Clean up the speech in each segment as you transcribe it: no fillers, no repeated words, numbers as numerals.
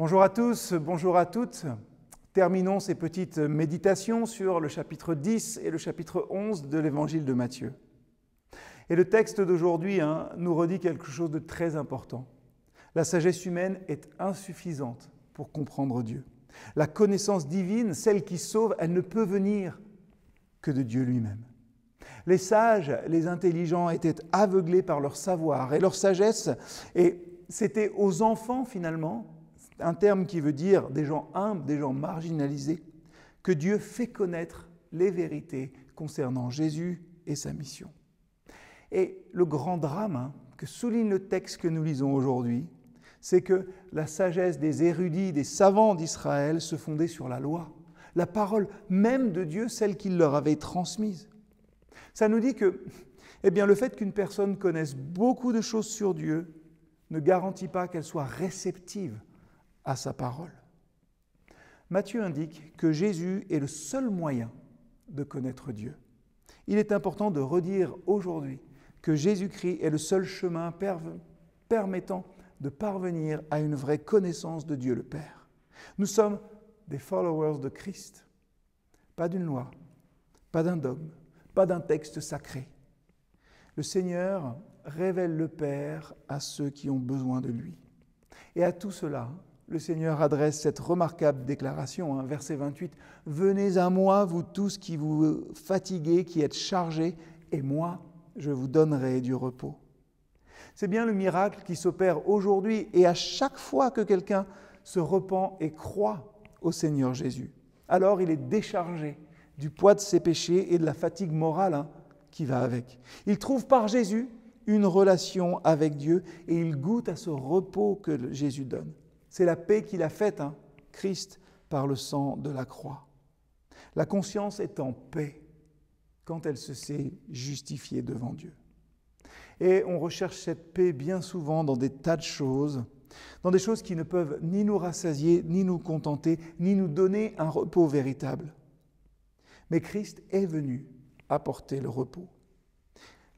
Bonjour à tous, bonjour à toutes. Terminons ces petites méditations sur le chapitre 10 et le chapitre 11 de l'évangile de Matthieu. Et le texte d'aujourd'hui nous redit quelque chose de très important. La sagesse humaine est insuffisante pour comprendre Dieu. La connaissance divine, celle qui sauve, elle ne peut venir que de Dieu lui-même. Les sages, les intelligents étaient aveuglés par leur savoir et leur sagesse, et c'était aux enfants finalement, un terme qui veut dire des gens humbles, des gens marginalisés, que Dieu fait connaître les vérités concernant Jésus et sa mission. Et le grand drame que souligne le texte que nous lisons aujourd'hui, c'est que la sagesse des érudits, des savants d'Israël se fondait sur la loi, la parole même de Dieu, celle qu'il leur avait transmise. Ça nous dit que le fait qu'une personne connaisse beaucoup de choses sur Dieu ne garantit pas qu'elle soit réceptive à sa parole. Matthieu indique que Jésus est le seul moyen de connaître Dieu. Il est important de redire aujourd'hui que Jésus-Christ est le seul chemin permettant de parvenir à une vraie connaissance de Dieu le Père. Nous sommes des followers de Christ, pas d'une loi, pas d'un dogme, pas d'un texte sacré. Le Seigneur révèle le Père à ceux qui ont besoin de lui. Et à tout cela, le Seigneur adresse cette remarquable déclaration, verset 28, « Venez à moi, vous tous qui vous fatiguez, qui êtes chargés, et moi, je vous donnerai du repos. » C'est bien le miracle qui s'opère aujourd'hui et à chaque fois que quelqu'un se repent et croit au Seigneur Jésus, alors il est déchargé du poids de ses péchés et de la fatigue morale qui va avec. Il trouve par Jésus une relation avec Dieu et il goûte à ce repos que Jésus donne. C'est la paix qu'il a faite, Christ, par le sang de la croix. La conscience est en paix quand elle se sait justifiée devant Dieu. Et on recherche cette paix bien souvent dans des tas de choses, dans des choses qui ne peuvent ni nous rassasier, ni nous contenter, ni nous donner un repos véritable. Mais Christ est venu apporter le repos.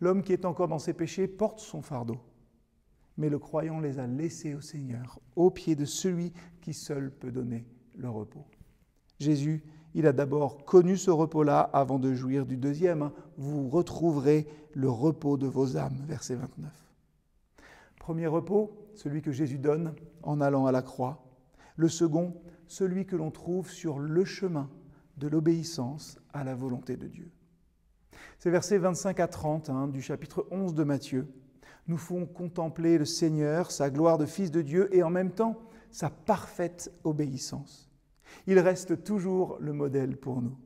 L'homme qui est encore dans ses péchés porte son fardeau, mais le croyant les a laissés au Seigneur, aux pieds de celui qui seul peut donner le repos. Jésus, il a d'abord connu ce repos-là avant de jouir du deuxième. Vous retrouverez le repos de vos âmes, verset 29. Premier repos, celui que Jésus donne en allant à la croix. Le second, celui que l'on trouve sur le chemin de l'obéissance à la volonté de Dieu. Ces versets 25 à 30 du chapitre 11 de Matthieu nous font contempler le Seigneur, sa gloire de Fils de Dieu et en même temps sa parfaite obéissance. Il reste toujours le modèle pour nous.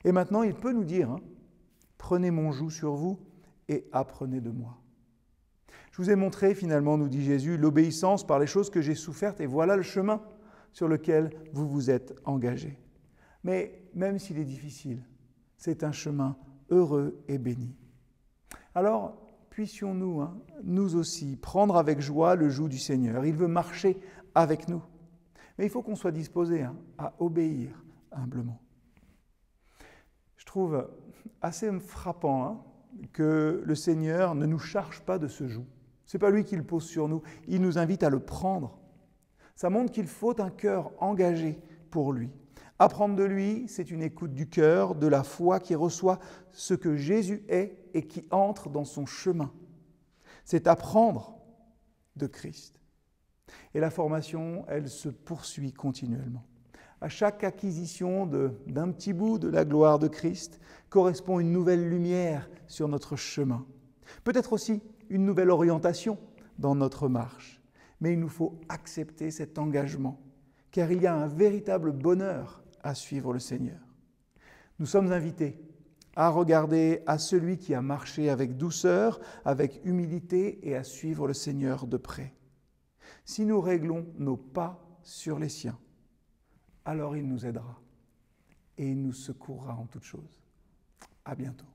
Et maintenant, il peut nous dire, prenez mon joug sur vous et apprenez de moi. Je vous ai montré finalement, nous dit Jésus, l'obéissance par les choses que j'ai souffertes et voilà le chemin sur lequel vous vous êtes engagés. Mais même s'il est difficile, c'est un chemin heureux et béni. Alors, puissions-nous, nous aussi, prendre avec joie le joug du Seigneur. Il veut marcher avec nous. Mais il faut qu'on soit disposé à obéir humblement. Je trouve assez frappant que le Seigneur ne nous charge pas de ce joug. Ce n'est pas lui qui le pose sur nous, il nous invite à le prendre. Ça montre qu'il faut un cœur engagé pour lui. Apprendre de lui, c'est une écoute du cœur, de la foi qui reçoit ce que Jésus est et qui entre dans son chemin. C'est apprendre de Christ. Et la formation, elle se poursuit continuellement. À chaque acquisition d'un petit bout de la gloire de Christ correspond une nouvelle lumière sur notre chemin. Peut-être aussi une nouvelle orientation dans notre marche. Mais il nous faut accepter cet engagement, car il y a un véritable bonheur à suivre le Seigneur. Nous sommes invités à regarder à celui qui a marché avec douceur, avec humilité et à suivre le Seigneur de près. Si nous réglons nos pas sur les siens, alors il nous aidera et il nous secourra en toutes choses. À bientôt.